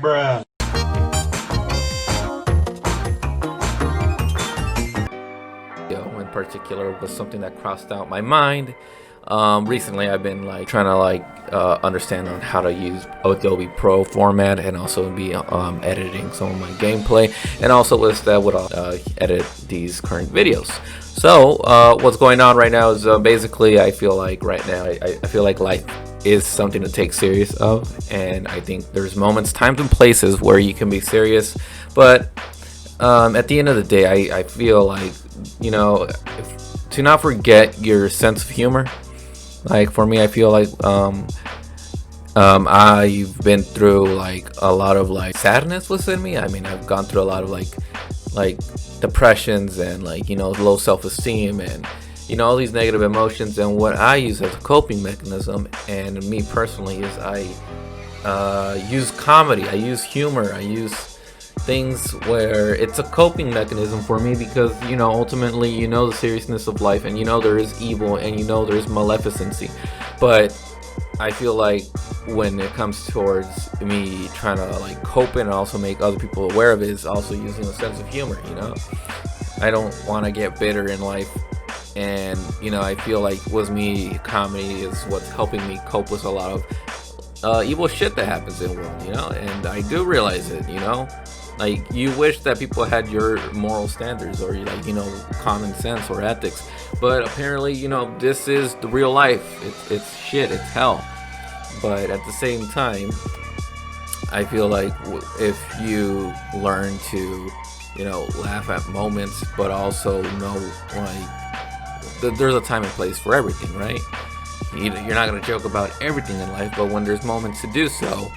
In particular was something that crossed out my mind. Recently I've been like trying to understand on how to use Adobe Pro format, and also be editing some of my gameplay, and also with that would edit these current videos. So what's going on right now is basically I feel like right now I feel like life is something to take serious of, and I think there's moments, times, and places where you can be serious, but at the end of the day I feel like, you know, to not forget your sense of humor. Like for me, I feel like I've been through like a lot of like sadness within me. I mean, I've gone through a lot of like depressions and like, you know, low self-esteem and, you know, all these negative emotions. And what I use as a coping mechanism, and me personally, is I use comedy, I use humor, I use things where it's a coping mechanism for me, because, you know, ultimately, you know, the seriousness of life, and you know there is evil, and you know there's maleficency, but I feel like when it comes towards me trying to like cope and also make other people aware of it, is also using a sense of humor. You know, I don't want to get bitter in life, and, you know, I feel like with me, comedy is what's helping me cope with a lot of evil shit that happens in the world, you know. And I do realize it, you know, like you wish that people had your moral standards, or like, you know, common sense or ethics, but apparently, you know, this is the real life. It's shit, it's hell. But at the same time, I feel like if you learn to, you know, laugh at moments, but also know like there's a time and place for everything, right? You're not gonna joke about everything in life, but when there's moments to do so,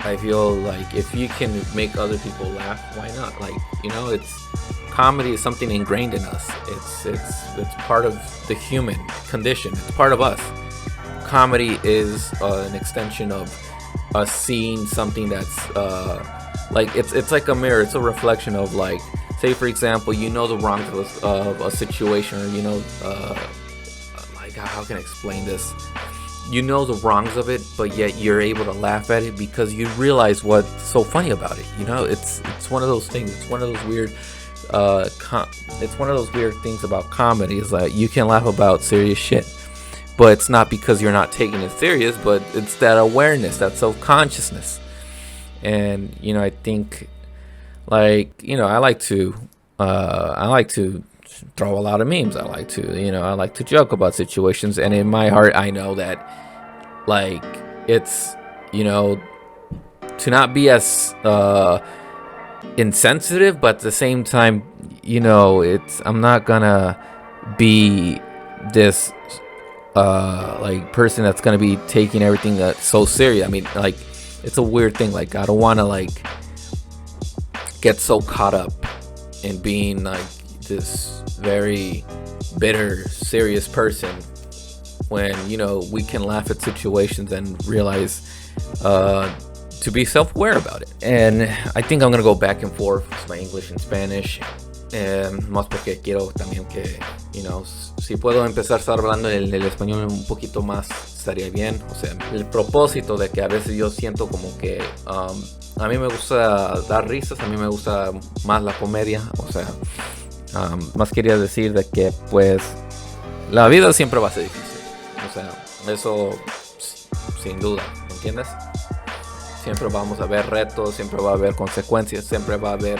I feel like if you can make other people laugh, why not? Like, you know, comedy is something ingrained in us. It's part of the human condition. It's part of us. Comedy is an extension of us seeing something that's like it's like a mirror. It's a reflection of, like, say for example, you know the wrongs of a situation, or you know, like, how can I explain this? You know the wrongs of it, but yet you're able to laugh at it because you realize what's so funny about it. You know, it's one of those things. It's one of those weird it's one of those weird things about comedy, is that you can laugh about serious shit, but it's not because you're not taking it serious, but it's that awareness, that self-consciousness. And, you know, I think, like, you know, I like to throw a lot of memes. I like to joke about situations, and in my heart I know that, like, it's, you know, to not be as insensitive, but at the same time, you know, I'm not gonna be this like person that's gonna be taking everything so serious. I mean, like, it's a weird thing. Like, I don't want to like get so caught up in being like this very bitter, serious person, when, you know, we can laugh at situations and realize to be self-aware about it. And I think I'm gonna go back and forth with my English and Spanish, más porque quiero también que, you know, si puedo empezar a estar hablando el español un poquito más, estaría bien. O sea, el propósito de que a veces yo siento como que a mí me gusta dar risas, a mí me gusta más la comedia. O sea, más quería decir de que, pues, la vida siempre va a ser difícil. O sea, eso sin duda, ¿me entiendes? Siempre vamos a ver retos, siempre va a haber consecuencias, siempre va a haber,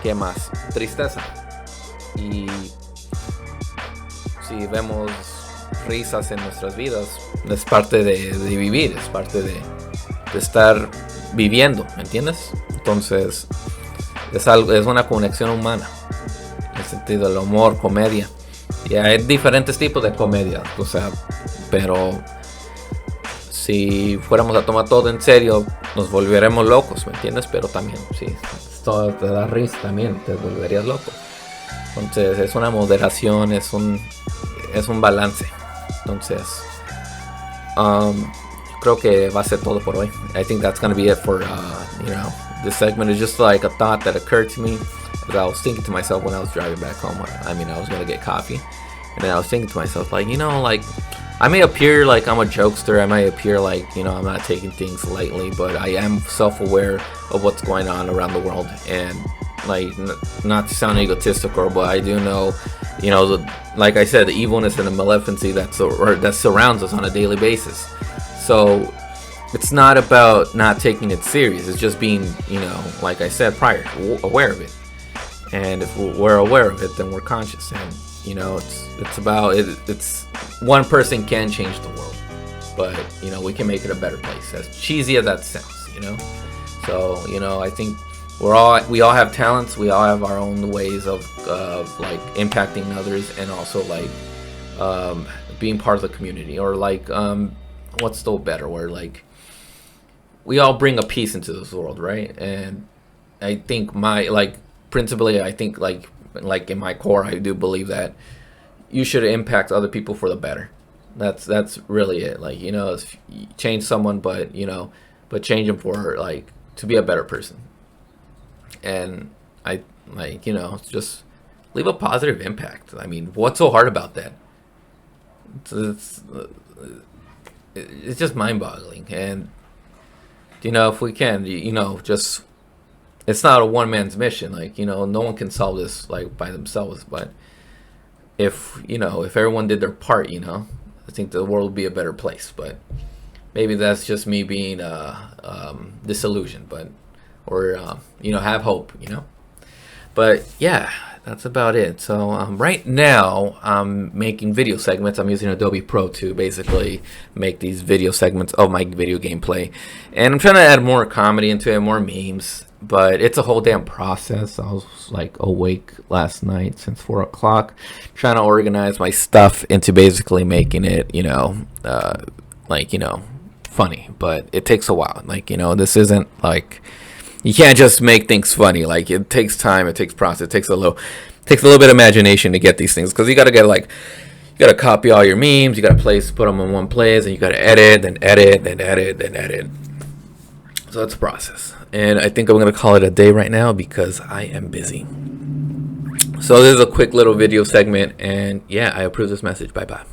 ¿qué más? Tristeza. Y si vemos risas en nuestras vidas, es parte de vivir, es parte de estar viviendo, ¿me entiendes? Entonces, es una conexión humana, en el sentido del humor, comedia. Y hay diferentes tipos de comedia, o sea, pero si fuéramos a tomar todo en serio, nos volveremos locos, ¿me entiendes? Pero también, si esto te da risa, también te volverías loco. Entonces, es una moderación, es un balance. Entonces, creo que va a ser todo por hoy. I think that's gonna be it for, you know, this segment. Is just like a thought that occurred to me as I was thinking to myself when I was driving back home. I mean, I was gonna get coffee, and then I was thinking to myself, like, you know, like, I may appear like I'm a jokester. I may appear like, you know, I'm not taking things lightly, but I am self-aware of what's going on around the world. And like, not to sound egotistical, but I do know, you know, like I said, the evilness and the maleficency that surrounds us on a daily basis. So it's not about not taking it serious. It's just being, you know, like I said prior, aware of it. And if we're aware of it, then we're conscious. And you know, it's about it. It's one person can change the world, but you know, we can make it a better place. As cheesy as that sounds, you know. So you know, I think we all have talents. We all have our own ways of like impacting others, and also like being part of the community, or like what's the better word? Like we all bring a piece into this world, right? And I think principally, I think like in my core, I do believe that you should impact other people for the better. That's really it. Like, you know, change someone, but you know, but change them for like to be a better person. And I like, you know, just leave a positive impact. I mean, what's so hard about that? It's just mind-boggling. And you know, if we can, you know, just it's not a one man's mission. Like, you know, no one can solve this like by themselves. But if, you know, if everyone did their part, you know, I think the world would be a better place. But maybe that's just me being disillusioned, but or you know, have hope, you know. But yeah, that's about it. So right now I'm making video segments. I'm using Adobe Pro to basically make these video segments of my video gameplay, and I'm trying to add more comedy into it, more memes. But it's a whole damn process. I was like awake last night since 4 o'clock, trying to organize my stuff into basically making it, you know, like, you know, funny. But it takes a while. Like, you know, this isn't like, you can't just make things funny. Like, it takes time. It takes process. It takes a little bit of imagination to get these things, because you got to get like, you got to copy all your memes. You got to put them in one place, and you got to edit, then edit, then edit, then edit. So it's a process. And I think I'm going to call it a day right now because I am busy. So this is a quick little video segment. And yeah, I approve this message. Bye-bye.